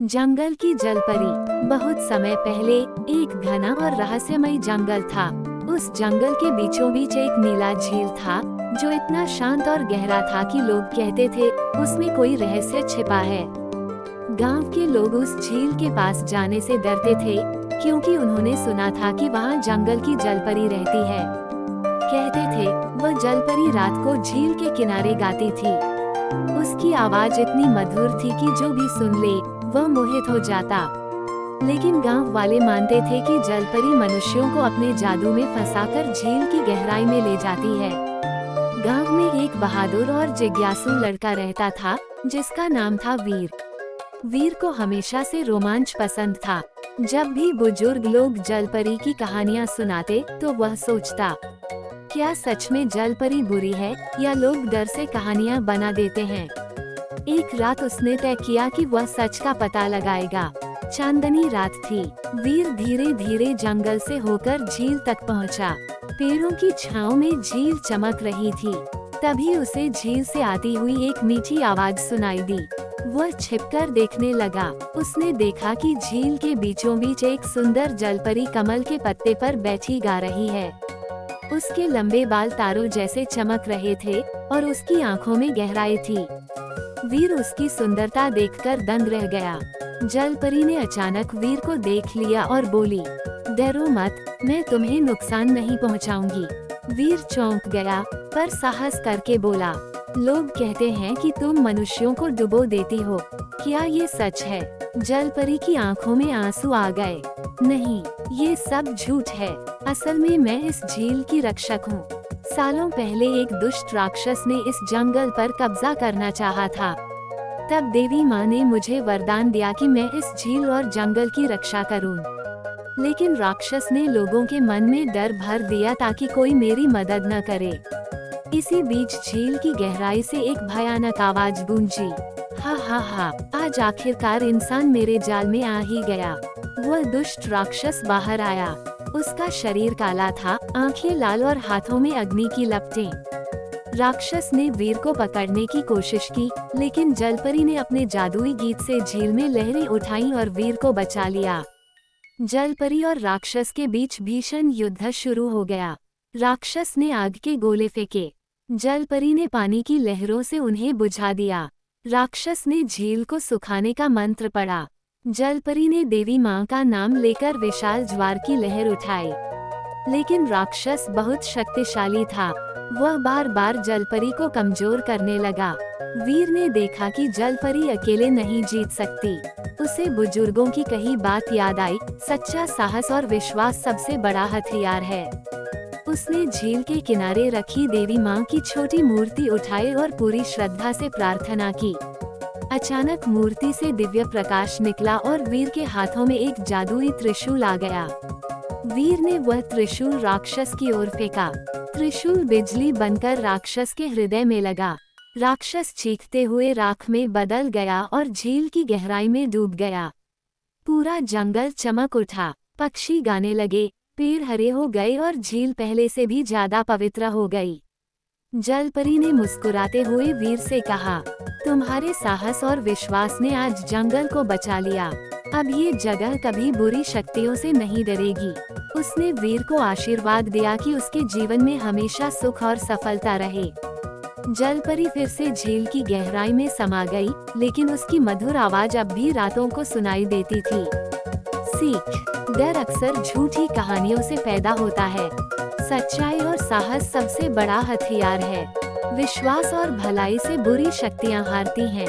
जंगल की जलपरी। बहुत समय पहले एक घना और रहस्यमय जंगल था। उस जंगल के बीचों बीच एक नीला झील था जो इतना शांत और गहरा था कि लोग कहते थे उसमें कोई रहस्य छिपा है। गांव के लोग उस झील के पास जाने से डरते थे क्योंकि उन्होंने सुना था कि वहां जंगल की जलपरी रहती है। कहते थे वह जलपरी रात को झील के किनारे गाती थी। उसकी आवाज इतनी मधुर थी कि जो भी सुन ले वह मोहित हो जाता। लेकिन गांव वाले मानते थे कि जलपरी मनुष्यों को अपने जादू में फंसाकर झील की गहराई में ले जाती है। गांव में एक बहादुर और जिज्ञासु लड़का रहता था जिसका नाम था वीर। वीर को हमेशा से रोमांच पसंद था। जब भी बुजुर्ग लोग जलपरी की कहानियां सुनाते तो वह सोचता, क्या सच में जलपरी बुरी है या लोग डर से कहानियां बना देते हैं। एक रात उसने तय किया कि वह सच का पता लगाएगा। चांदनी रात थी। वीर धीरे धीरे जंगल से होकर झील तक पहुंचा। पेड़ों की छांव में झील चमक रही थी। तभी उसे झील से आती हुई एक मीठी आवाज सुनाई दी। वह छिपकर देखने लगा। उसने देखा कि झील के बीचों बीच एक सुंदर जलपरी कमल के पत्ते पर बैठी गा रही है। उसके लंबे बाल तारों जैसे चमक रहे थे और उसकी आंखों में गहराई थी। वीर उसकी सुंदरता देखकर दंग रह गया। जलपरी ने अचानक वीर को देख लिया और बोली, डरो मत, मैं तुम्हें नुकसान नहीं पहुंचाऊंगी। वीर चौंक गया पर साहस करके बोला, लोग कहते हैं कि तुम मनुष्यों को डुबो देती हो, क्या ये सच है? जलपरी की आंखों में आंसू आ गए। नहीं, ये सब झूठ है। असल में मैं इस झील की रक्षक हूँ। सालों पहले एक दुष्ट राक्षस ने इस जंगल पर कब्जा करना चाहा था। तब देवी माँ ने मुझे वरदान दिया कि मैं इस झील और जंगल की रक्षा करूँ। लेकिन राक्षस ने लोगों के मन में डर भर दिया ताकि कोई मेरी मदद न करे। इसी बीच झील की गहराई से एक भयानक आवाज गूंजी, हा हा हा, आज आखिरकार इंसान मेरे जाल में आ ही गया। वह दुष्ट राक्षस बाहर आया। उसका शरीर काला था, आंखें लाल और हाथों में अग्नि की लपटें। राक्षस ने वीर को पकड़ने की कोशिश की, लेकिन जलपरी ने अपने जादुई गीत से झील में लहरें उठाई और वीर को बचा लिया। जलपरी और राक्षस के बीच भीषण युद्ध शुरू हो गया। राक्षस ने आग के गोले फेंके। जलपरी ने पानी की लहरों से उन्हें बुझा दिया। राक्षस ने झील को सुखाने का मंत्र पढ़ा। जलपरी ने देवी माँ का नाम लेकर विशाल ज्वार की लहर उठाई। लेकिन राक्षस बहुत शक्तिशाली था। वह बार बार जलपरी को कमजोर करने लगा। वीर ने देखा कि जलपरी अकेले नहीं जीत सकती। उसे बुजुर्गों की कही बात याद आई, सच्चा साहस और विश्वास सबसे बड़ा हथियार है। उसने झील के किनारे रखी देवी माँ की छोटी मूर्ति उठाई और पूरी श्रद्धा से प्रार्थना की। अचानक मूर्ति से दिव्य प्रकाश निकला और वीर के हाथों में एक जादुई त्रिशूल आ गया। वीर ने वह त्रिशूल राक्षस की ओर फेंका। त्रिशूल बिजली बनकर राक्षस के हृदय में लगा। राक्षस चीखते हुए राख में बदल गया और झील की गहराई में डूब गया। पूरा जंगल चमक उठा। पक्षी गाने लगे, पेड़ हरे हो गए और झील पहले से भी ज्यादा पवित्र हो गई। जलपरी ने मुस्कुराते हुए वीर से कहा, तुम्हारे साहस और विश्वास ने आज जंगल को बचा लिया। अब ये जगह कभी बुरी शक्तियों से नहीं डरेगी। उसने वीर को आशीर्वाद दिया कि उसके जीवन में हमेशा सुख और सफलता रहे। जलपरी फिर से झील की गहराई में समा गई, लेकिन उसकी मधुर आवाज अब भी रातों को सुनाई देती थी। सीख, डर अक्सर झूठी कहानियों से पैदा होता है। सच्चाई और साहस सबसे बड़ा हथियार है। विश्वास और भलाई से बुरी शक्तियां हारती हैं।